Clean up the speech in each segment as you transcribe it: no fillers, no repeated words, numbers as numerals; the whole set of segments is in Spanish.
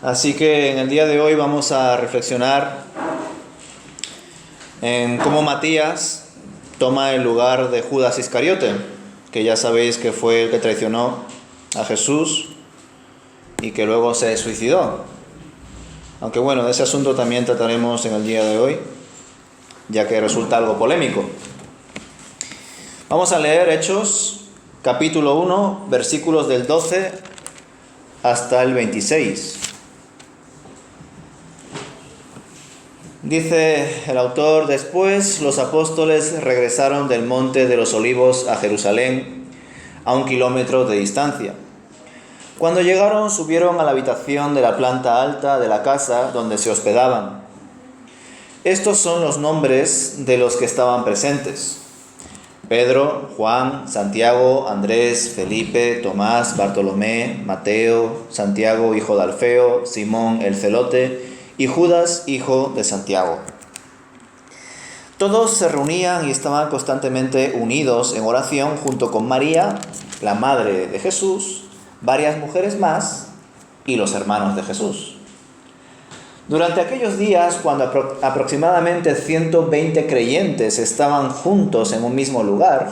Así que en el día de hoy vamos a reflexionar en cómo Matías toma el lugar de Judas Iscariote, que ya sabéis que fue el que traicionó a Jesús y que luego se suicidó. Aunque bueno, de ese asunto también trataremos en el día de hoy, ya que resulta algo polémico. Vamos a leer Hechos, capítulo 1, versículos del 12 hasta el 26. Dice el autor: después los apóstoles regresaron del monte de los Olivos a Jerusalén, a 1 kilómetro de distancia. Cuando llegaron, subieron a la habitación de la planta alta de la casa donde se hospedaban. Estos son los nombres de los que estaban presentes: Pedro, Juan, Santiago, Andrés, Felipe, Tomás, Bartolomé, Mateo, Santiago, hijo de Alfeo, Simón el celote, y Judas, hijo de Santiago. Todos se reunían y estaban constantemente unidos en oración junto con María, la madre de Jesús, varias mujeres más y los hermanos de Jesús. Durante aquellos días, cuando aproximadamente 120 creyentes estaban juntos en un mismo lugar,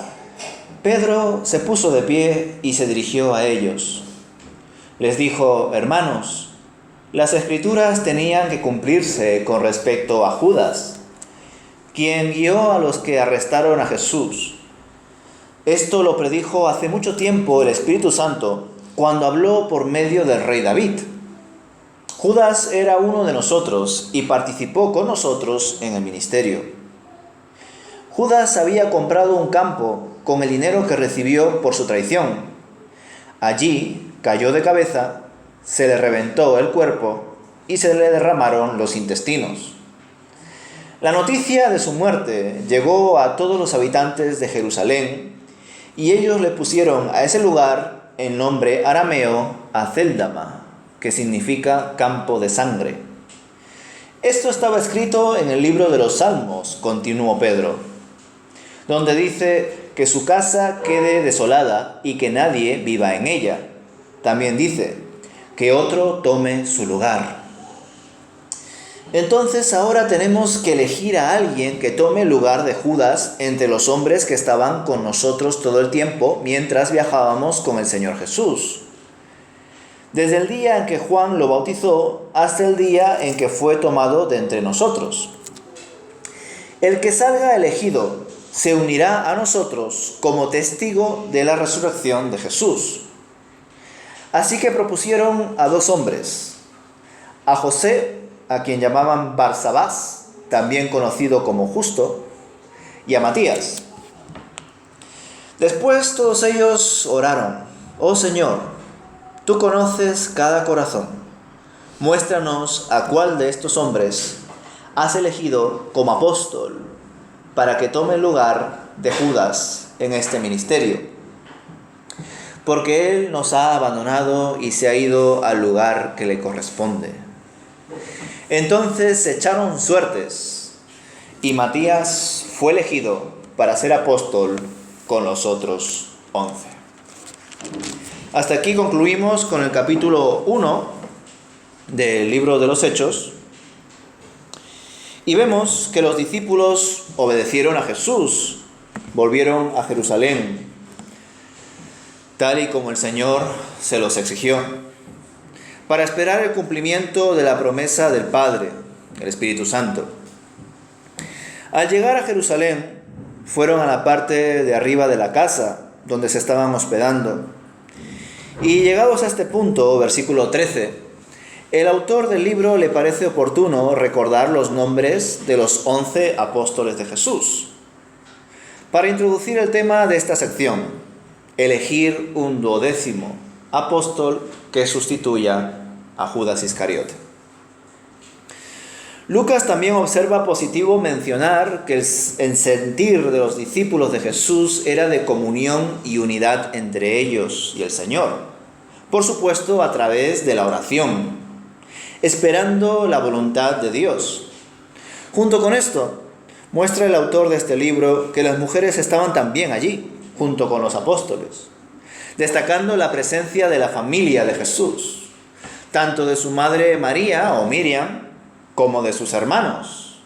Pedro se puso de pie y se dirigió a ellos. Les dijo: hermanos, las Escrituras tenían que cumplirse con respecto a Judas, quien guió a los que arrestaron a Jesús. Esto lo predijo hace mucho tiempo el Espíritu Santo, cuando habló por medio del rey David. Judas era uno de nosotros y participó con nosotros en el ministerio. Judas había comprado un campo con el dinero que recibió por su traición. Allí cayó de cabeza, se le reventó el cuerpo y se le derramaron los intestinos. La noticia de su muerte llegó a todos los habitantes de Jerusalén y ellos le pusieron a ese lugar el nombre arameo Acéldama, que significa campo de sangre. Esto estaba escrito en el libro de los Salmos, continuó Pedro, donde dice que su casa quede desolada y que nadie viva en ella. También dice que otro tome su lugar. Entonces ahora tenemos que elegir a alguien que tome el lugar de Judas entre los hombres que estaban con nosotros todo el tiempo mientras viajábamos con el Señor Jesús, desde el día en que Juan lo bautizó hasta el día en que fue tomado de entre nosotros. El que salga elegido se unirá a nosotros como testigo de la resurrección de Jesús. Así que propusieron a 2 hombres, a José, a quien llamaban Barsabás, también conocido como Justo, y a Matías. Después todos ellos oraron: oh Señor, tú conoces cada corazón. Muéstranos a cuál de estos hombres has elegido como apóstol para que tome el lugar de Judas en este ministerio. Porque él nos ha abandonado y se ha ido al lugar que le corresponde. Entonces se echaron suertes y Matías fue elegido para ser apóstol con los otros 11. Hasta aquí concluimos con el capítulo 1 del libro de los Hechos. Y vemos que los discípulos obedecieron a Jesús, volvieron a Jerusalén, tal y como el Señor se los exigió, para esperar el cumplimiento de la promesa del Padre, el Espíritu Santo. Al llegar a Jerusalén, fueron a la parte de arriba de la casa, donde se estaban hospedando. Y llegados a este punto, versículo 13, el autor del libro le parece oportuno recordar los nombres de los 11 apóstoles de Jesús, para introducir el tema de esta sección: elegir un 12º apóstol que sustituya a Judas Iscariote. Lucas también observa positivo mencionar que el sentir de los discípulos de Jesús era de comunión y unidad entre ellos y el Señor, por supuesto a través de la oración, esperando la voluntad de Dios. Junto con esto, muestra el autor de este libro que las mujeres estaban también allí, junto con los apóstoles, destacando la presencia de la familia de Jesús, tanto de su madre María o Miriam, como de sus hermanos,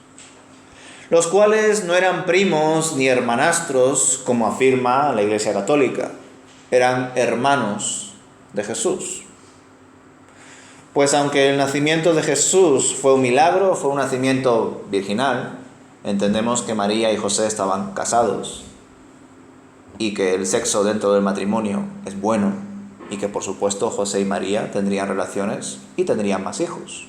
los cuales no eran primos ni hermanastros, como afirma la Iglesia Católica, eran hermanos de Jesús. Pues aunque el nacimiento de Jesús fue un milagro, fue un nacimiento virginal, entendemos que María y José estaban casados y que el sexo dentro del matrimonio es bueno y que por supuesto José y María tendrían relaciones y tendrían más hijos.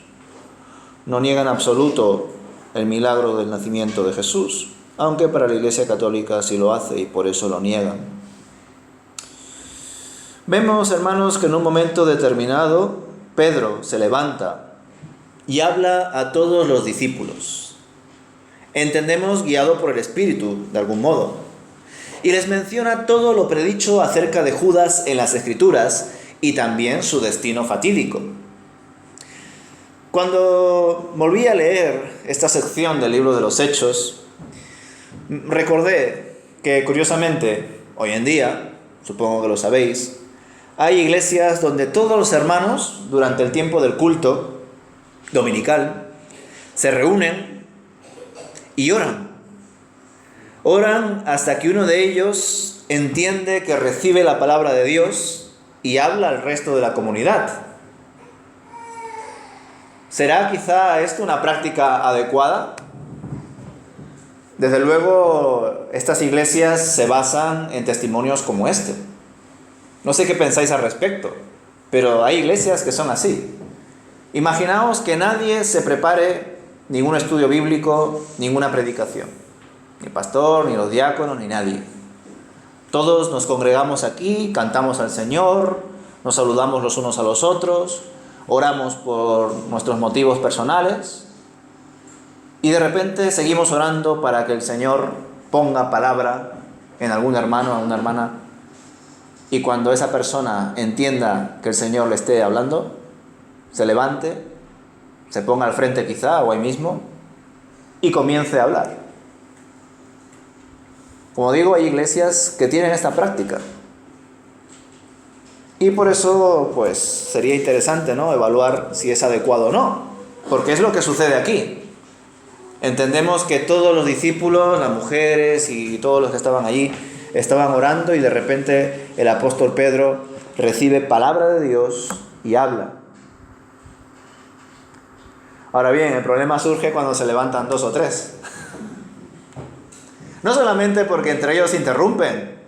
No niegan en absoluto el milagro del nacimiento de Jesús, aunque para la Iglesia Católica sí lo hace y por eso lo niegan. Vemos, hermanos, que en un momento determinado Pedro se levanta y habla a todos los discípulos. Entendemos guiado por el Espíritu, de algún modo. Y les menciona todo lo predicho acerca de Judas en las Escrituras y también su destino fatídico. Cuando volví a leer esta sección del libro de los Hechos, recordé que, curiosamente, hoy en día, supongo que lo sabéis, hay iglesias donde todos los hermanos, durante el tiempo del culto dominical, se reúnen y oran. Oran hasta que uno de ellos entiende que recibe la palabra de Dios y habla al resto de la comunidad. ¿Será quizá esto una práctica adecuada? Desde luego, estas iglesias se basan en testimonios como este. No sé qué pensáis al respecto, pero hay iglesias que son así. Imaginaos que nadie se prepare ningún estudio bíblico, ninguna predicación. Ni el pastor, ni los diáconos, ni nadie. Todos nos congregamos aquí, cantamos al Señor, nos saludamos los unos a los otros, oramos por nuestros motivos personales y de repente seguimos orando para que el Señor ponga palabra en algún hermano, a una hermana, y cuando esa persona entienda que el Señor le esté hablando, se levante, se ponga al frente quizá o ahí mismo y comience a hablar. Como digo, hay iglesias que tienen esta práctica. Y por eso, pues, sería interesante, ¿no?, evaluar si es adecuado o no. Porque es lo que sucede aquí. Entendemos que todos los discípulos, las mujeres y todos los que estaban allí, estaban orando y de repente el apóstol Pedro recibe palabra de Dios y habla. Ahora bien, el problema surge cuando se levantan 2 o 3. No solamente porque entre ellos interrumpen,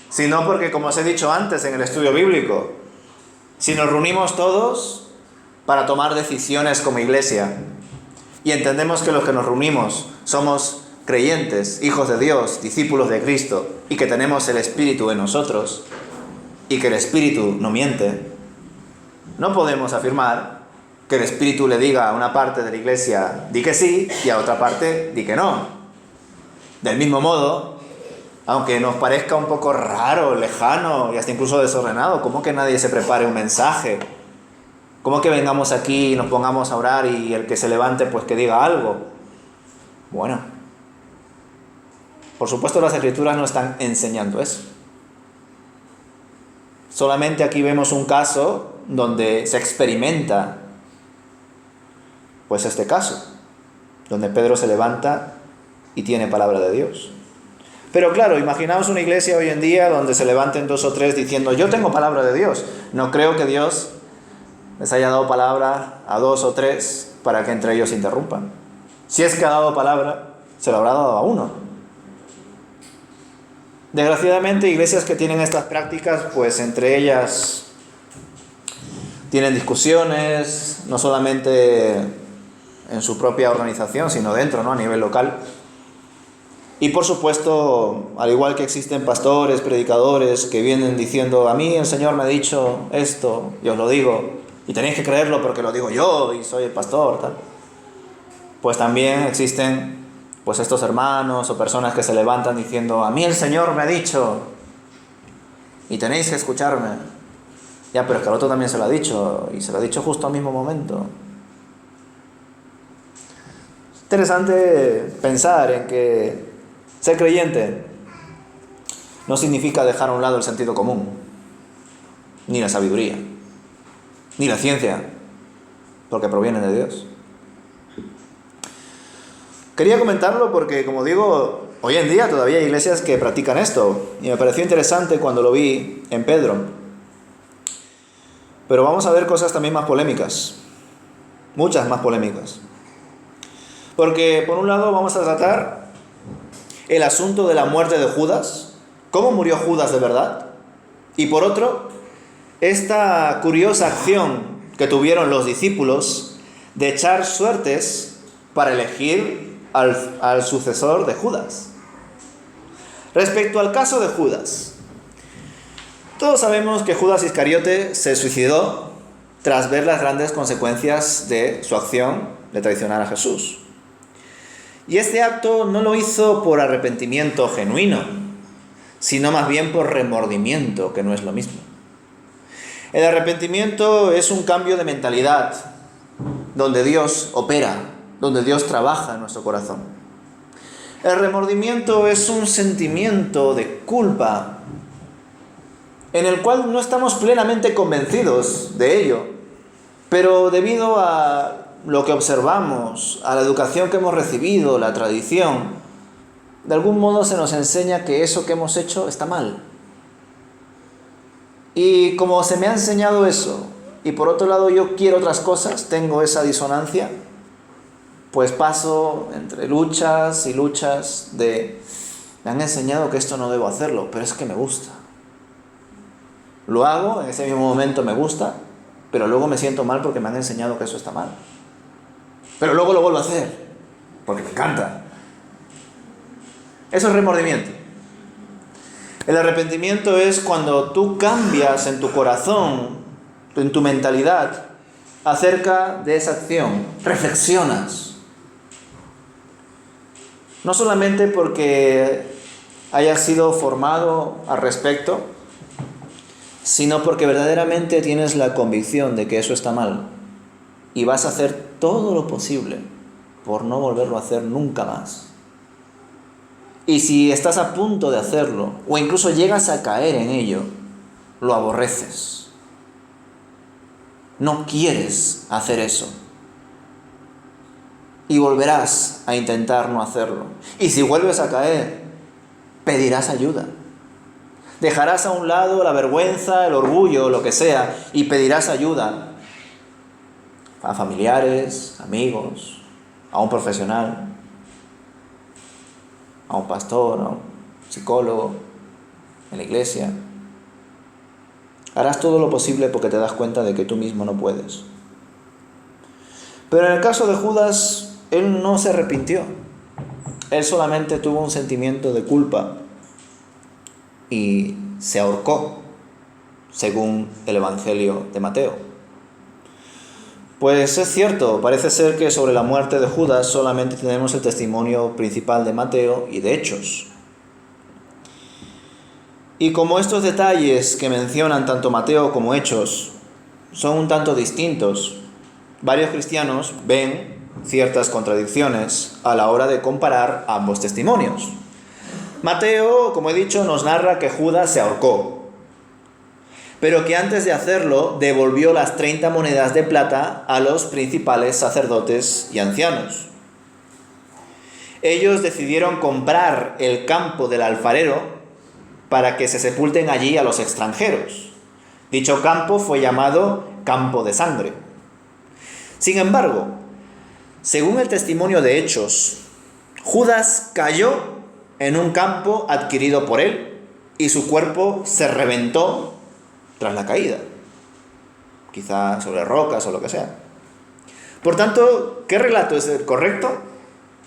sino porque, como os he dicho antes en el estudio bíblico, si nos reunimos todos para tomar decisiones como iglesia y entendemos que los que nos reunimos somos creyentes, hijos de Dios, discípulos de Cristo y que tenemos el Espíritu en nosotros y que el Espíritu no miente, no podemos afirmar que el Espíritu le diga a una parte de la iglesia di que sí y a otra parte di que no. Del mismo modo, aunque nos parezca un poco raro, lejano y hasta incluso desordenado, ¿cómo que nadie se prepare un mensaje? ¿Cómo que vengamos aquí y nos pongamos a orar y el que se levante pues que diga algo? Bueno, por supuesto las Escrituras no están enseñando eso. Solamente aquí vemos un caso donde se experimenta pues este caso, donde Pedro se levanta y tiene palabra de Dios. Pero claro, imaginaos una iglesia hoy en día donde se levanten 2 o 3 diciendo yo tengo palabra de Dios. No creo que Dios les haya dado palabra a 2 o 3 para que entre ellos interrumpan. Si es que ha dado palabra, se lo habrá dado a uno. Desgraciadamente, iglesias que tienen estas prácticas, pues entre ellas tienen discusiones, no solamente en su propia organización, sino dentro, ¿no?, a nivel local. Y por supuesto, al igual que existen pastores, predicadores que vienen diciendo a mí el Señor me ha dicho esto, y os lo digo, y tenéis que creerlo porque lo digo yo y soy el pastor, tal. Pues también existen pues estos hermanos o personas que se levantan diciendo a mí el Señor me ha dicho y tenéis que escucharme. Ya, pero es que al otro también se lo ha dicho y se lo ha dicho justo al mismo momento. Es interesante pensar en que ser creyente no significa dejar a un lado el sentido común, ni la sabiduría, ni la ciencia, porque provienen de Dios. Quería comentarlo porque, como digo, hoy en día todavía hay iglesias que practican esto, y me pareció interesante cuando lo vi en Pedro. Pero vamos a ver cosas también más polémicas, muchas más polémicas. Porque por un lado vamos a tratar el asunto de la muerte de Judas, cómo murió Judas de verdad, y por otro, esta curiosa acción que tuvieron los discípulos de echar suertes para elegir al sucesor de Judas. Respecto al caso de Judas, todos sabemos que Judas Iscariote se suicidó tras ver las grandes consecuencias de su acción de traicionar a Jesús. Y este acto no lo hizo por arrepentimiento genuino, sino más bien por remordimiento, que no es lo mismo. El arrepentimiento es un cambio de mentalidad, donde Dios opera, donde Dios trabaja en nuestro corazón. El remordimiento es un sentimiento de culpa, en el cual no estamos plenamente convencidos de ello, pero debido a lo que observamos, a la educación que hemos recibido, la tradición, de algún modo se nos enseña que eso que hemos hecho está mal. Y como se me ha enseñado eso, y por otro lado yo quiero otras cosas, tengo esa disonancia, pues paso entre luchas y luchas de... Me han enseñado que esto no debo hacerlo, pero es que me gusta. Lo hago, en ese mismo momento me gusta, pero luego me siento mal porque me han enseñado que eso está mal. Pero luego lo vuelvo a hacer, porque me encanta. Eso es remordimiento. El arrepentimiento es cuando tú cambias en tu corazón, en tu mentalidad, acerca de esa acción. Reflexionas. No solamente porque hayas sido formado al respecto, sino porque verdaderamente tienes la convicción de que eso está mal. Y vas a hacer todo lo posible por no volverlo a hacer nunca más. Y si estás a punto de hacerlo, o incluso llegas a caer en ello, lo aborreces. No quieres hacer eso. Y volverás a intentar no hacerlo. Y si vuelves a caer, pedirás ayuda. Dejarás a un lado la vergüenza, el orgullo, lo que sea, y pedirás ayuda a familiares, amigos, a un profesional, a un pastor, a un psicólogo, en la iglesia. Harás todo lo posible porque te das cuenta de que tú mismo no puedes. Pero en el caso de Judas, él no se arrepintió. Él solamente tuvo un sentimiento de culpa y se ahorcó, según el Evangelio de Mateo. Pues es cierto, parece ser que sobre la muerte de Judas solamente tenemos el testimonio principal de Mateo y de Hechos. Y como estos detalles que mencionan tanto Mateo como Hechos son un tanto distintos, varios cristianos ven ciertas contradicciones a la hora de comparar ambos testimonios. Mateo, como he dicho, nos narra que Judas se ahorcó, pero que antes de hacerlo devolvió las 30 monedas de plata a los principales sacerdotes y ancianos. Ellos decidieron comprar el campo del alfarero para que se sepulten allí a los extranjeros. Dicho campo fue llamado Campo de Sangre. Sin embargo, según el testimonio de Hechos, Judas cayó en un campo adquirido por él y su cuerpo se reventó tras la caída, quizá sobre rocas o lo que sea. Por tanto, ¿qué relato es el correcto?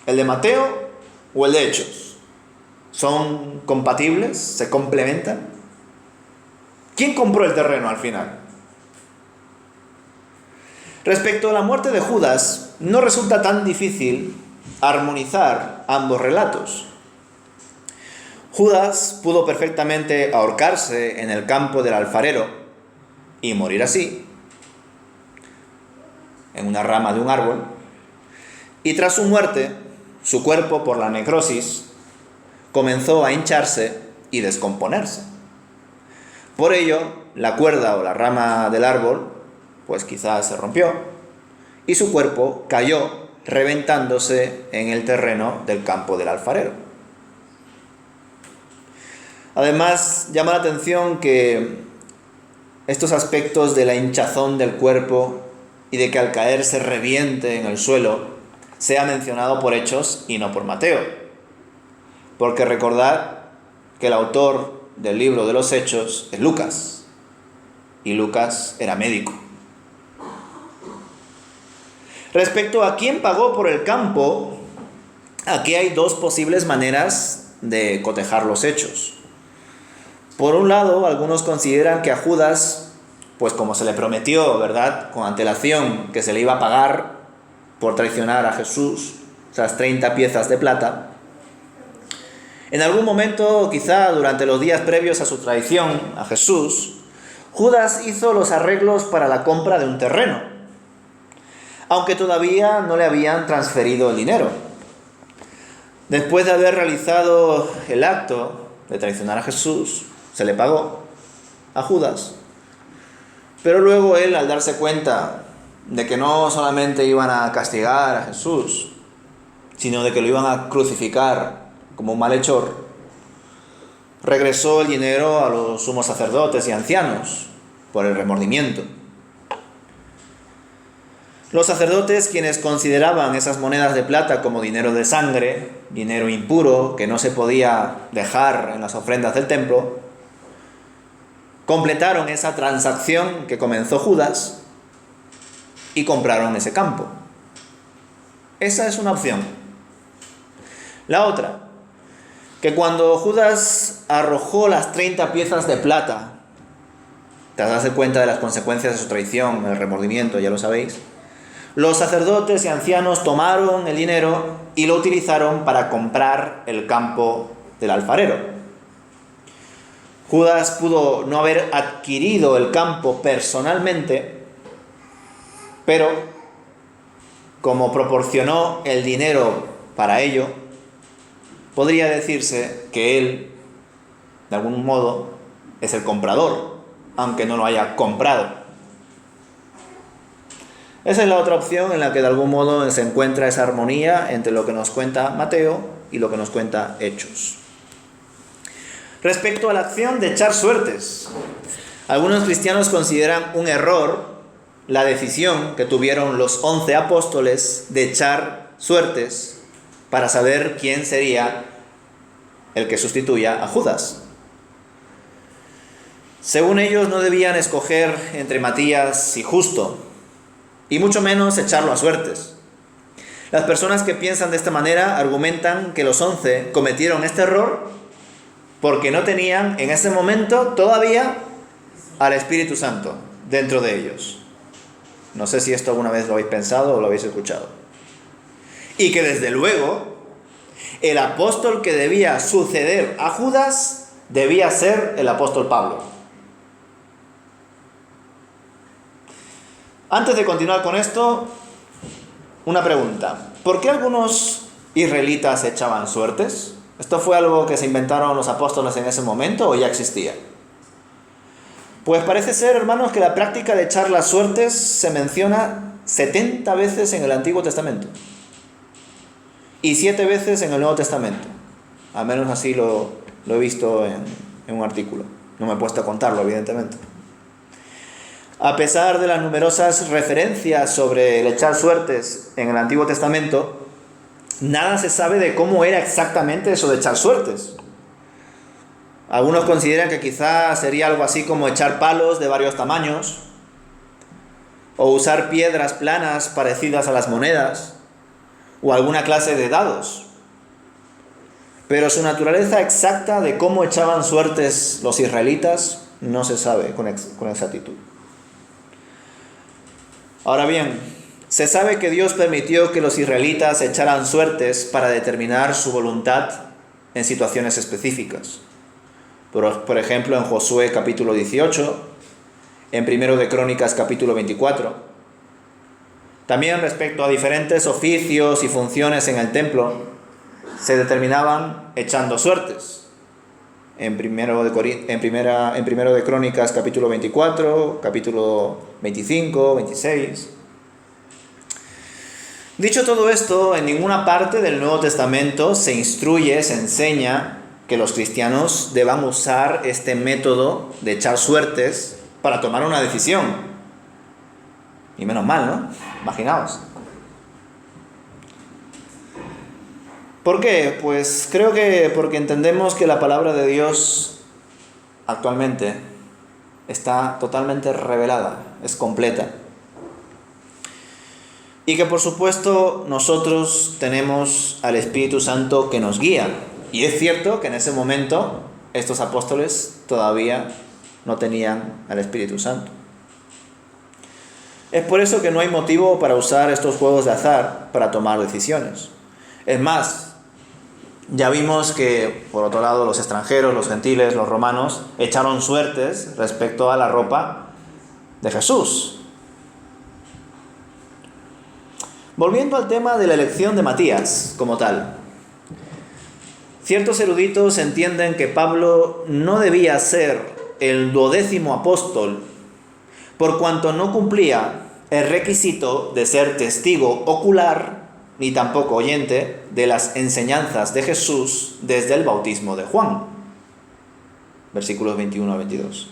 ¿El de Mateo o el de Hechos? ¿Son compatibles? ¿Se complementan? ¿Quién compró el terreno al final? Respecto a la muerte de Judas, no resulta tan difícil armonizar ambos relatos. Judas pudo perfectamente ahorcarse en el campo del alfarero y morir así, en una rama de un árbol, y tras su muerte, su cuerpo, por la necrosis, comenzó a hincharse y descomponerse. Por ello, la cuerda o la rama del árbol, pues quizás se rompió, y su cuerpo cayó reventándose en el terreno del campo del alfarero. Además, llama la atención que estos aspectos de la hinchazón del cuerpo y de que al caer se reviente en el suelo sea mencionado por Hechos y no por Mateo. Porque recordad que el autor del libro de los Hechos es Lucas, y Lucas era médico. Respecto a quién pagó por el campo, aquí hay dos posibles maneras de cotejar los hechos. Por un lado, algunos consideran que a Judas, pues como se le prometió, ¿verdad?, con antelación, que se le iba a pagar por traicionar a Jesús, esas 30 piezas de plata, en algún momento, quizá durante los días previos a su traición a Jesús, Judas hizo los arreglos para la compra de un terreno, aunque todavía no le habían transferido el dinero. Después de haber realizado el acto de traicionar a Jesús, se le pagó a Judas. Pero luego él, al darse cuenta de que no solamente iban a castigar a Jesús, sino de que lo iban a crucificar como un malhechor, regresó el dinero a los sumos sacerdotes y ancianos por el remordimiento. Los sacerdotes, quienes consideraban esas monedas de plata como dinero de sangre, dinero impuro que no se podía dejar en las ofrendas del templo, completaron esa transacción que comenzó Judas y compraron ese campo. Esa es una opción. La otra, que cuando Judas arrojó las 30 piezas de plata, tras darse cuenta de las consecuencias de su traición, el remordimiento, ya lo sabéis, los sacerdotes y ancianos tomaron el dinero y lo utilizaron para comprar el campo del alfarero. Judas pudo no haber adquirido el campo personalmente, pero como proporcionó el dinero para ello, podría decirse que él, de algún modo, es el comprador, aunque no lo haya comprado. Esa es la otra opción en la que de algún modo se encuentra esa armonía entre lo que nos cuenta Mateo y lo que nos cuenta Hechos. Respecto a la acción de echar suertes, algunos cristianos consideran un error la decisión que tuvieron los 11 apóstoles de echar suertes para saber quién sería el que sustituya a Judas. Según ellos, no debían escoger entre Matías y Justo, y mucho menos echarlo a suertes. Las personas que piensan de esta manera argumentan que los 11 cometieron este error porque no tenían en ese momento todavía al Espíritu Santo dentro de ellos. No sé si esto alguna vez lo habéis pensado o lo habéis escuchado. Y que desde luego el apóstol que debía suceder a Judas debía ser el apóstol Pablo. Antes de continuar con esto, una pregunta. ¿Por qué algunos israelitas echaban suertes? ¿Esto fue algo que se inventaron los apóstoles en ese momento o ya existía? Pues parece ser, hermanos, que la práctica de echar las suertes se menciona 70 veces en el Antiguo Testamento y 7 veces en el Nuevo Testamento. Al menos así lo he visto en un artículo. No me he puesto a contarlo, evidentemente. A pesar de las numerosas referencias sobre el echar suertes en el Antiguo Testamento, nada se sabe de cómo era exactamente eso de echar suertes. Algunos consideran que quizá sería algo así como echar palos de varios tamaños, o usar piedras planas parecidas a las monedas, o alguna clase de dados. Pero su naturaleza exacta de cómo echaban suertes los israelitas no se sabe con exactitud. Ahora bien, se sabe que Dios permitió que los israelitas echaran suertes para determinar su voluntad en situaciones específicas. Por ejemplo, en Josué capítulo 18, en 1 de Crónicas capítulo 24. También respecto a diferentes oficios y funciones en el templo, se determinaban echando suertes. En 1 de Crónicas capítulo 24, capítulo 25, 26. Dicho todo esto, en ninguna parte del Nuevo Testamento se instruye, se enseña que los cristianos deban usar este método de echar suertes para tomar una decisión. Y menos mal, ¿no? Imaginaos. ¿Por qué? Pues creo que porque entendemos que la palabra de Dios actualmente está totalmente revelada, es completa. Y que por supuesto nosotros tenemos al Espíritu Santo que nos guía. Y es cierto que en ese momento estos apóstoles todavía no tenían al Espíritu Santo. Es por eso que no hay motivo para usar estos juegos de azar para tomar decisiones. Es más, ya vimos que, por otro lado, los extranjeros, los gentiles, los romanos, echaron suertes respecto a la ropa de Jesús. Volviendo al tema de la elección de Matías como tal. Ciertos eruditos entienden que Pablo no debía ser el 12º apóstol por cuanto no cumplía el requisito de ser testigo ocular ni tampoco oyente de las enseñanzas de Jesús desde el bautismo de Juan. Versículos 21 a 22.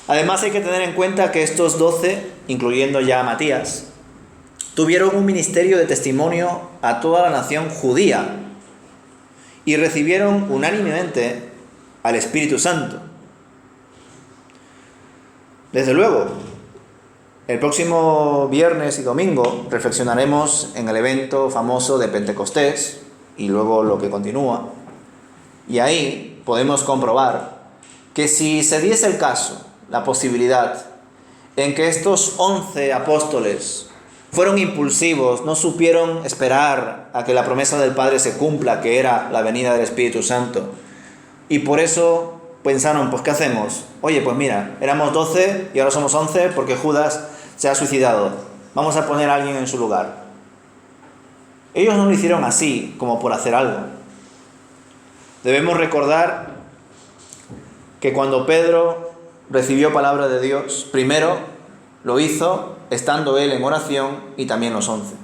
Además hay que tener en cuenta que estos 12, incluyendo ya a Matías, tuvieron un ministerio de testimonio a toda la nación judía y recibieron unánimemente al Espíritu Santo. Desde luego, el próximo viernes y domingo reflexionaremos en el evento famoso de Pentecostés y luego lo que continúa. Y ahí podemos comprobar que si se diese el caso, la posibilidad, en que estos 11 apóstoles fueron impulsivos, no supieron esperar a que la promesa del Padre se cumpla, que era la venida del Espíritu Santo. Y por eso pensaron, pues ¿qué hacemos? Oye, pues mira, éramos 12 y ahora somos 11 porque Judas se ha suicidado. Vamos a poner a alguien en su lugar. Ellos no lo hicieron así, como por hacer algo. Debemos recordar que cuando Pedro recibió palabra de Dios, primero lo hizo estando él en oración y también los 11.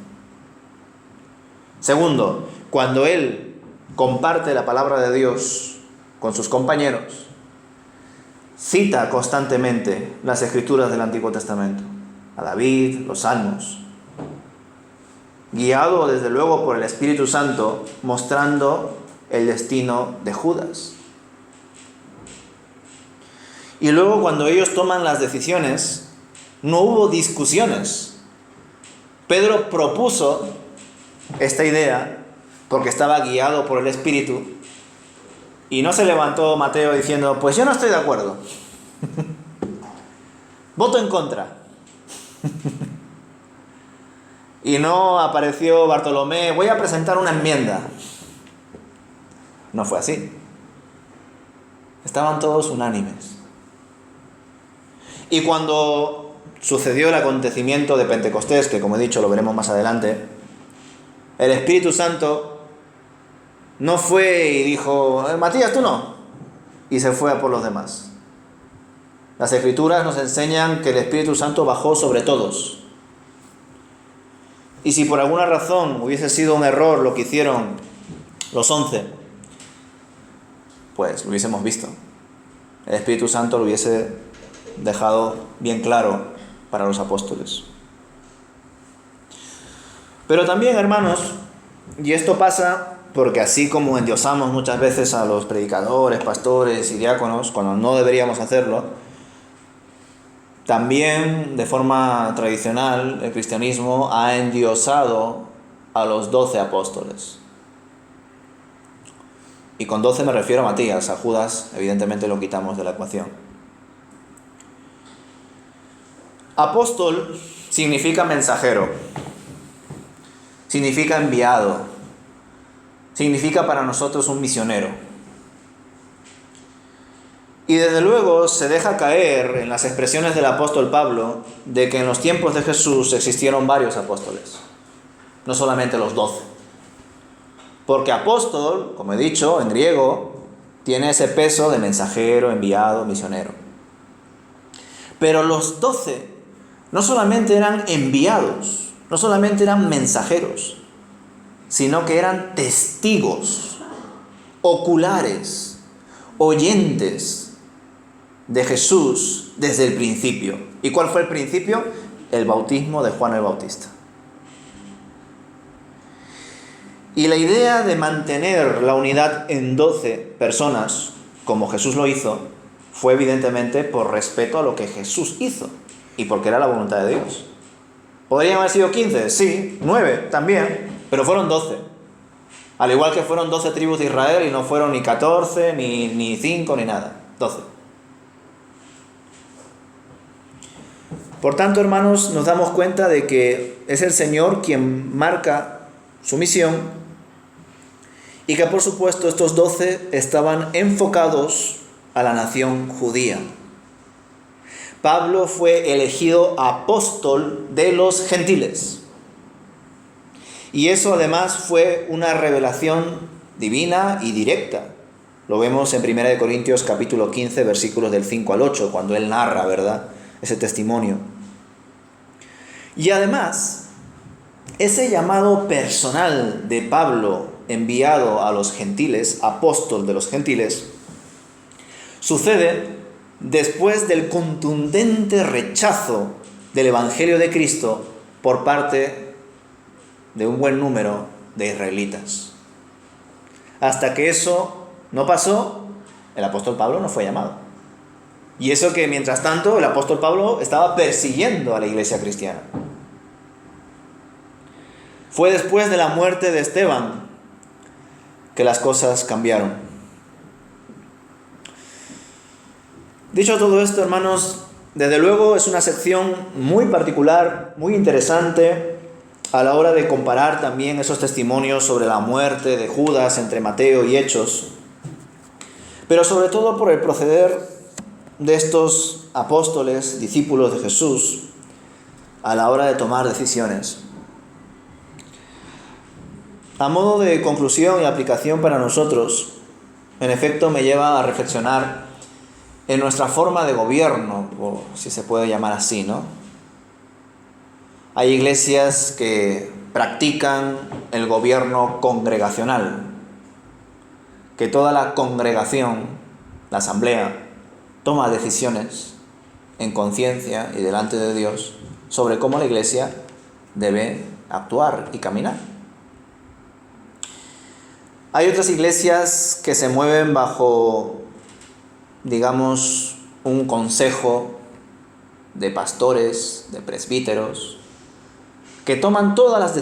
Segundo, cuando él comparte la palabra de Dios con sus compañeros, cita constantemente las escrituras del Antiguo Testamento, a David, los Salmos, guiado desde luego por el Espíritu Santo, mostrando el destino de Judas. Y luego cuando ellos toman las decisiones, no hubo discusiones. Pedro propuso esta idea porque estaba guiado por el Espíritu y no se levantó Mateo diciendo, pues yo no estoy de acuerdo. Voto en contra. Y no apareció Bartolomé, voy a presentar una enmienda. No fue así. Estaban todos unánimes. Y cuando sucedió el acontecimiento de Pentecostés, que como he dicho lo veremos más adelante, el Espíritu Santo no fue y dijo, Matías, tú no, y se fue a por los demás. Las Escrituras nos enseñan que el Espíritu Santo bajó sobre todos. Y si por alguna razón hubiese sido un error lo que hicieron los 11, pues lo hubiésemos visto. El Espíritu Santo lo hubiese dejado bien claro para los apóstoles. Pero también, hermanos, y esto pasa porque así como endiosamos muchas veces a los predicadores, pastores y diáconos, cuando no deberíamos hacerlo, también de forma tradicional el cristianismo ha endiosado a los 12 apóstoles. Y con 12 me refiero a Matías, a Judas evidentemente lo quitamos de la ecuación. Apóstol significa mensajero, significa enviado, significa para nosotros un misionero. Y desde luego se deja caer en las expresiones del apóstol Pablo de que en los tiempos de Jesús existieron varios apóstoles, no solamente los 12. Porque apóstol, como he dicho, en griego, tiene ese peso de mensajero, enviado, misionero. Pero los 12 no solamente eran enviados, no solamente eran mensajeros, sino que eran testigos, oculares, oyentes de Jesús desde el principio. ¿Y cuál fue el principio? El bautismo de Juan el Bautista. Y la idea de mantener la unidad en 12 personas, como Jesús lo hizo, fue evidentemente por respeto a lo que Jesús hizo y porque era la voluntad de Dios. ¿Podrían haber sido 15? Sí. 9 también, pero fueron 12. Al igual que fueron 12 tribus de Israel y no fueron ni 14, ni 5, ni nada. 12. Por tanto, hermanos, nos damos cuenta de que es el Señor quien marca su misión y que, por supuesto, estos 12 estaban enfocados a la nación judía. Pablo fue elegido apóstol de los gentiles. Y eso además fue una revelación divina y directa. Lo vemos en 1 Corintios capítulo 15, versículos del 5 al 8, cuando él narra, ¿verdad?, ese testimonio. Y además, ese llamado personal de Pablo enviado a los gentiles, apóstol de los gentiles, sucede después del contundente rechazo del Evangelio de Cristo por parte de un buen número de israelitas. Hasta que eso no pasó, el apóstol Pablo no fue llamado. Y eso que mientras tanto el apóstol Pablo estaba persiguiendo a la iglesia cristiana. Fue después de la muerte de Esteban que las cosas cambiaron. Dicho todo esto, hermanos, desde luego es una sección muy particular, muy interesante, a la hora de comparar también esos testimonios sobre la muerte de Judas entre Mateo y Hechos, pero sobre todo por el proceder de estos apóstoles, discípulos de Jesús, a la hora de tomar decisiones. A modo de conclusión y aplicación para nosotros, en efecto me lleva a reflexionar en nuestra forma de gobierno, o si se puede llamar así, ¿no? Hay iglesias que practican el gobierno congregacional, que toda la congregación, la asamblea, toma decisiones en conciencia y delante de Dios sobre cómo la iglesia debe actuar y caminar. Hay otras iglesias que se mueven bajo, digamos, un consejo de pastores, de presbíteros, que toman todas las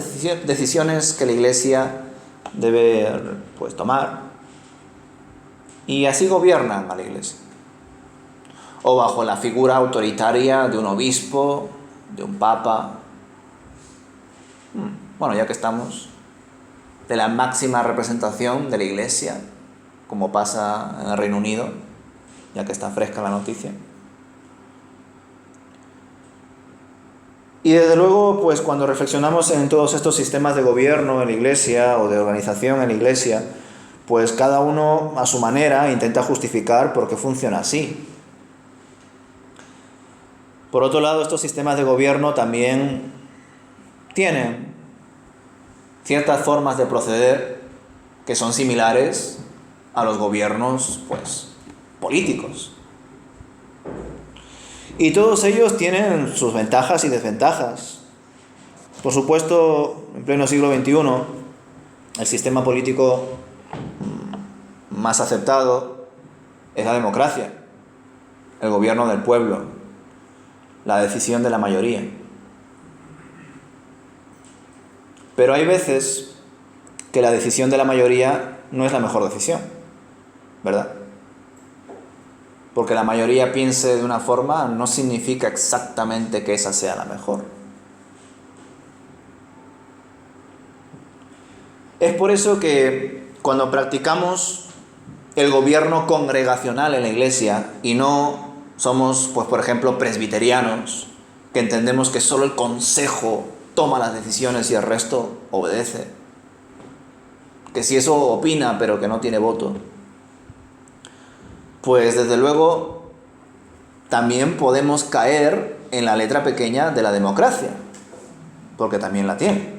decisiones que la iglesia debe, pues, tomar, y así gobiernan a la iglesia. O bajo la figura autoritaria de un obispo, de un papa. Bueno, ya que estamos, de la máxima representación de la iglesia, como pasa en el Reino Unido, ya que está fresca la noticia. Y desde luego, pues cuando reflexionamos en todos estos sistemas de gobierno en la iglesia o de organización en la iglesia, pues cada uno a su manera intenta justificar por qué funciona así. Por otro lado, estos sistemas de gobierno también tienen ciertas formas de proceder que son similares a los gobiernos, pues, políticos. Y todos ellos tienen sus ventajas y desventajas. Por supuesto, en pleno siglo XXI, el sistema político más aceptado es la democracia, el gobierno del pueblo, la decisión de la mayoría. Pero hay veces que la decisión de la mayoría no es la mejor decisión, ¿verdad? Porque la mayoría piense de una forma no significa exactamente que esa sea la mejor. Es por eso que cuando practicamos el gobierno congregacional en la iglesia y no somos, pues, por ejemplo, presbiterianos, que entendemos que solo el consejo toma las decisiones y el resto obedece, que si eso opina pero que no tiene voto, pues desde luego también podemos caer en la letra pequeña de la democracia. porque también la tiene.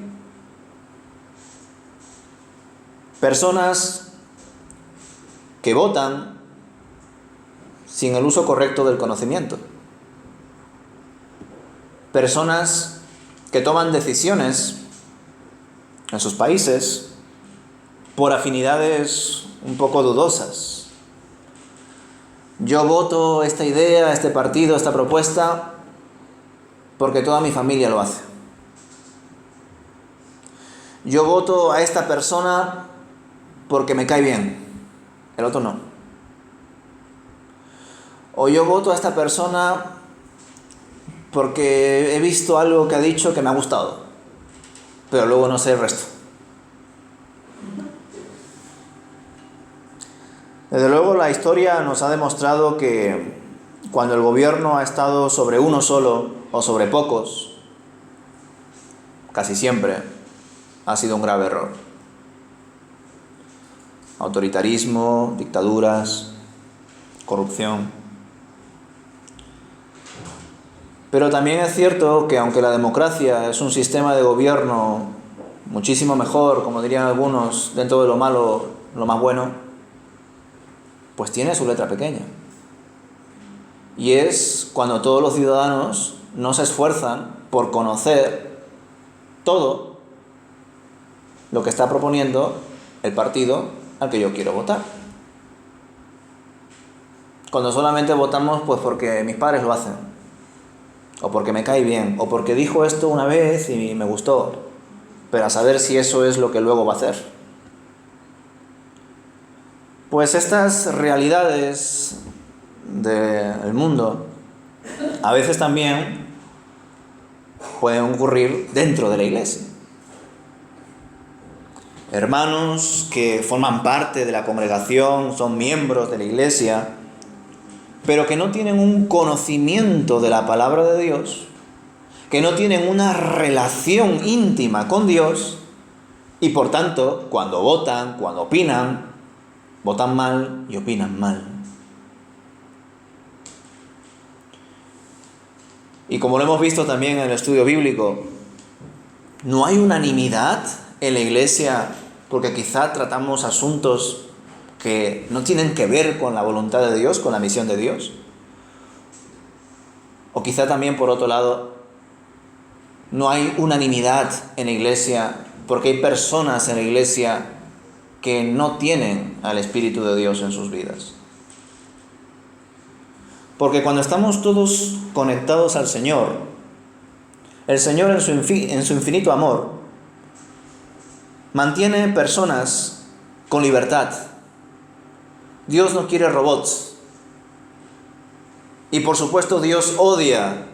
Personas que votan sin el uso correcto del conocimiento. Personas que toman decisiones en sus países por afinidades un poco dudosas. Yo voto esta idea, este partido, esta propuesta, porque toda mi familia lo hace. Yo voto a esta persona porque me cae bien, el otro no. O yo voto a esta persona porque he visto algo que ha dicho que me ha gustado, pero luego no sé el resto. Desde luego la historia nos ha demostrado que cuando el gobierno ha estado sobre uno solo o sobre pocos, casi siempre ha sido un grave error. Autoritarismo, dictaduras, corrupción. Pero también es cierto que aunque la democracia es un sistema de gobierno muchísimo mejor, como dirían algunos, dentro de lo malo, lo más bueno, pues tiene su letra pequeña. Y es cuando todos los ciudadanos no se esfuerzan por conocer todo lo que está proponiendo el partido al que yo quiero votar. Cuando solamente votamos pues porque mis padres lo hacen, o porque me cae bien, o porque dijo esto una vez y me gustó, pero a saber si eso es lo que luego va a hacer. Pues estas realidades del mundo a veces también pueden ocurrir dentro de la iglesia. Hermanos que forman parte de la congregación, son miembros de la iglesia, pero que no tienen un conocimiento de la palabra de Dios, que no tienen una relación íntima con Dios, y por tanto, cuando votan, cuando opinan, votan mal y opinan mal. Y como lo hemos visto también en el estudio bíblico, no hay unanimidad en la iglesia porque quizá tratamos asuntos que no tienen que ver con la voluntad de Dios, con la misión de Dios. O quizá también, por otro lado, no hay unanimidad en la iglesia porque hay personas en la iglesia que no tienen al Espíritu de Dios en sus vidas. Porque cuando estamos todos conectados al Señor, el Señor en su infinito amor mantiene personas con libertad. Dios no quiere robots. Y por supuesto Dios odia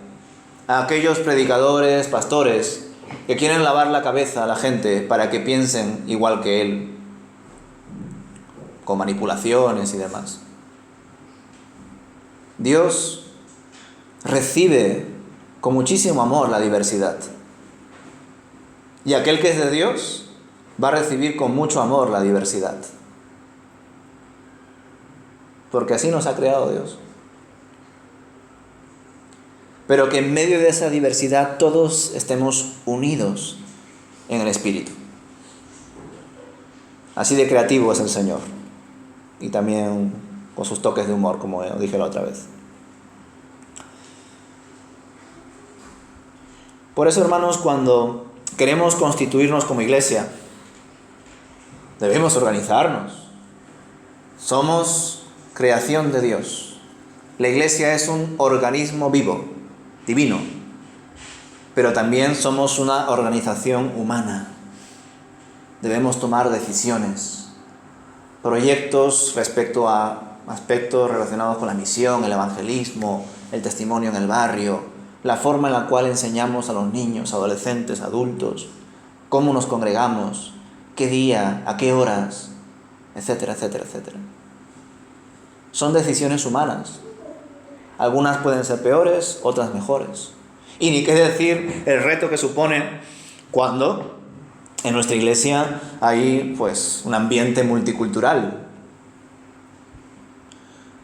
a aquellos predicadores, pastores, que quieren lavar la cabeza a la gente para que piensen igual que Él, con manipulaciones y demás. Dios recibe con muchísimo amor la diversidad. Y aquel que es de Dios va a recibir con mucho amor la diversidad. Porque así nos ha creado Dios. Pero que en medio de esa diversidad todos estemos unidos en el Espíritu. Así de creativo es el Señor. Y también con sus toques de humor, como dije la otra vez. Por eso, hermanos, cuando queremos constituirnos como iglesia, debemos organizarnos. Somos creación de Dios. La iglesia es un organismo vivo, divino, pero también somos una organización humana. Debemos tomar decisiones, proyectos respecto a aspectos relacionados con la misión, el evangelismo, el testimonio en el barrio, la forma en la cual enseñamos a los niños, adolescentes, adultos, cómo nos congregamos, qué día, a qué horas, etcétera, etcétera, etcétera. Son decisiones humanas. Algunas pueden ser peores, otras mejores. Y ni qué decir el reto que supone cuando en nuestra iglesia hay pues un ambiente multicultural.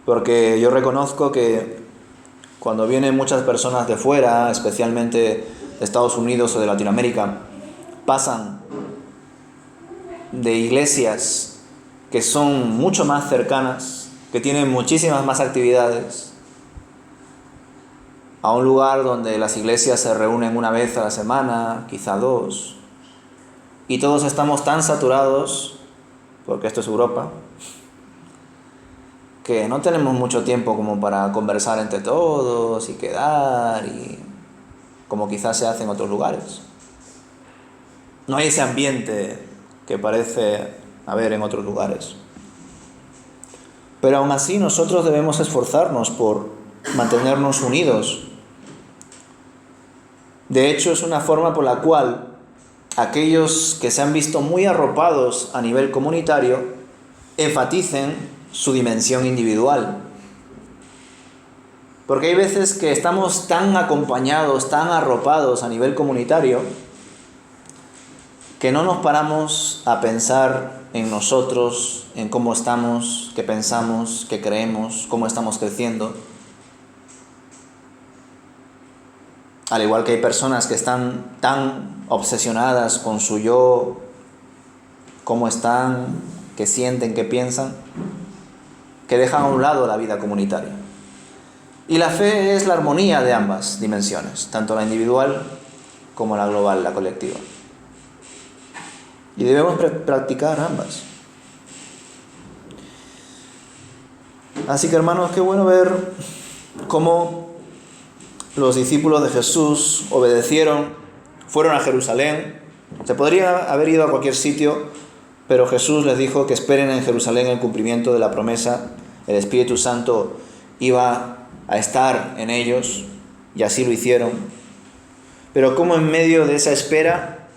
Porque yo reconozco que cuando vienen muchas personas de fuera, especialmente de Estados Unidos o de Latinoamérica pasan de iglesias que son mucho más cercanas, que tienen muchísimas más actividades, a un lugar donde las iglesias se reúnen una vez a la semana, quizá dos, y todos estamos tan saturados, porque esto es Europa, que no tenemos mucho tiempo como para conversar entre todos y quedar, y como quizás se hace en otros lugares. No hay ese ambiente que parece haber en otros lugares. Pero aún así nosotros debemos esforzarnos por mantenernos unidos. De hecho, es una forma por la cual aquellos que se han visto muy arropados a nivel comunitario enfaticen su dimensión individual. Porque hay veces que estamos tan acompañados, tan arropados a nivel comunitario, que no nos paramos a pensar en nosotros, en cómo estamos, qué pensamos, qué creemos, cómo estamos creciendo. Al igual que hay personas que están tan obsesionadas con su yo, cómo están, qué sienten, qué piensan, que dejan a un lado la vida comunitaria. Y la fe es la armonía de ambas dimensiones, tanto la individual como la global, la colectiva. Y debemos practicar ambas. Así que, hermanos, qué bueno ver cómo los discípulos de Jesús obedecieron, fueron a Jerusalén. Se podría haber ido a cualquier sitio, pero Jesús les dijo que esperen en Jerusalén el cumplimiento de la promesa. El Espíritu Santo iba a estar en ellos, y así lo hicieron. Pero como en medio de esa espera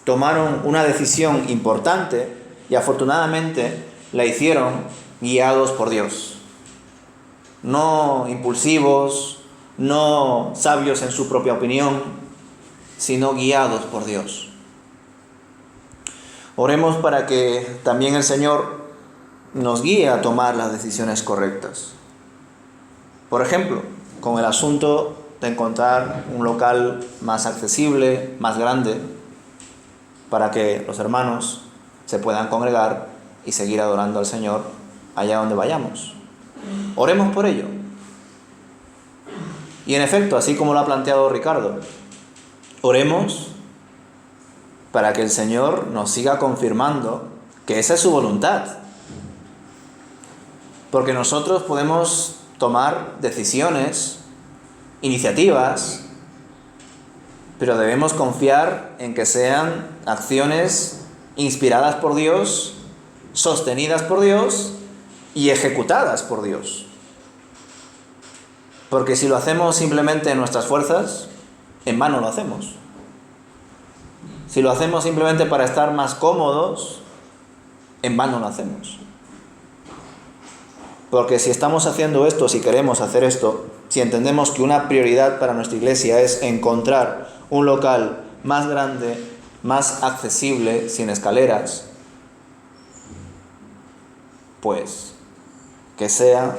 tomaron una decisión importante, y afortunadamente la hicieron guiados por Dios. No impulsivos, no sabios en su propia opinión, sino guiados por Dios. Oremos para que también el Señor nos guíe a tomar las decisiones correctas. Por ejemplo, con el asunto de encontrar un local más accesible, más grande, para que los hermanos se puedan congregar y seguir adorando al Señor allá donde vayamos. Oremos por ello. Y en efecto, así como lo ha planteado Ricardo, oremos para que el Señor nos siga confirmando que esa es su voluntad. Porque nosotros podemos tomar decisiones, iniciativas, pero debemos confiar en que sean acciones inspiradas por Dios, sostenidas por Dios y ejecutadas por Dios. Porque si lo hacemos simplemente en nuestras fuerzas, en vano lo hacemos. Si lo hacemos simplemente para estar más cómodos, en vano lo hacemos. Porque si estamos haciendo esto, si queremos hacer esto, si entendemos que una prioridad para nuestra iglesia es encontrar un local más grande, más accesible, sin escaleras, pues que sea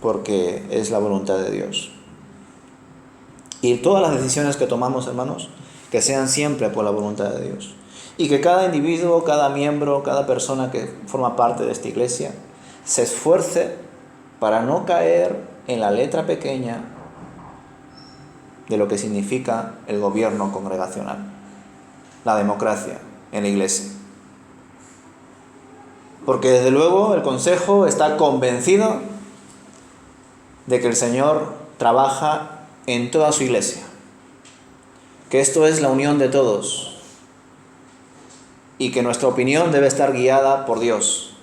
porque es la voluntad de Dios. Y todas las decisiones que tomamos, hermanos, que sean siempre por la voluntad de Dios. Y que cada individuo, cada miembro, cada persona que forma parte de esta iglesia se esfuerce para no caer en la letra pequeña de lo que significa el gobierno congregacional, la democracia en la iglesia. Porque desde luego el Consejo está convencido de que el Señor trabaja en toda su iglesia, que esto es la unión de todos y que nuestra opinión debe estar guiada por Dios.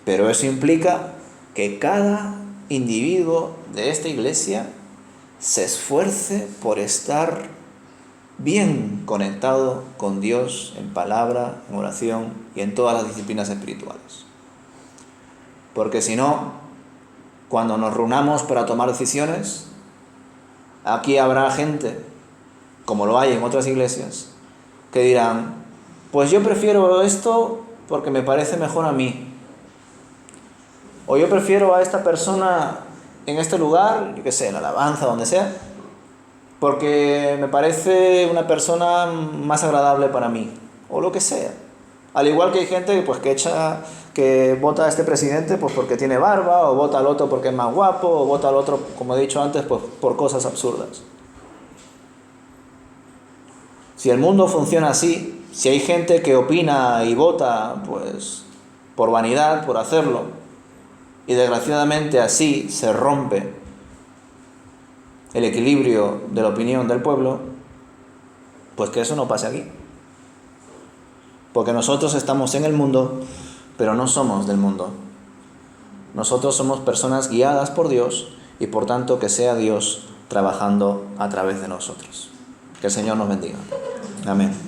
Pero eso implica que cada individuo de esta iglesia se esfuerce por estar bien conectado con Dios en palabra, en oración y en todas las disciplinas espirituales. Porque si no, cuando nos reunamos para tomar decisiones, aquí habrá gente, como lo hay en otras iglesias, que dirán, pues yo prefiero esto porque me parece mejor a mí. O yo prefiero a esta persona en este lugar, yo qué sé, en la alabanza, donde sea, porque me parece una persona más agradable para mí, o lo que sea. Al igual que hay gente pues, que vota a este presidente pues, porque tiene barba, o vota al otro porque es más guapo, o vota al otro, como he dicho antes, pues, por cosas absurdas. Si el mundo funciona así, si hay gente que opina y vota pues, por vanidad, por hacerlo, y desgraciadamente así se rompe el equilibrio de la opinión del pueblo, pues que eso no pase aquí. Porque nosotros estamos en el mundo, pero no somos del mundo. Nosotros somos personas guiadas por Dios y por tanto que sea Dios trabajando a través de nosotros. Que el Señor nos bendiga. Amén.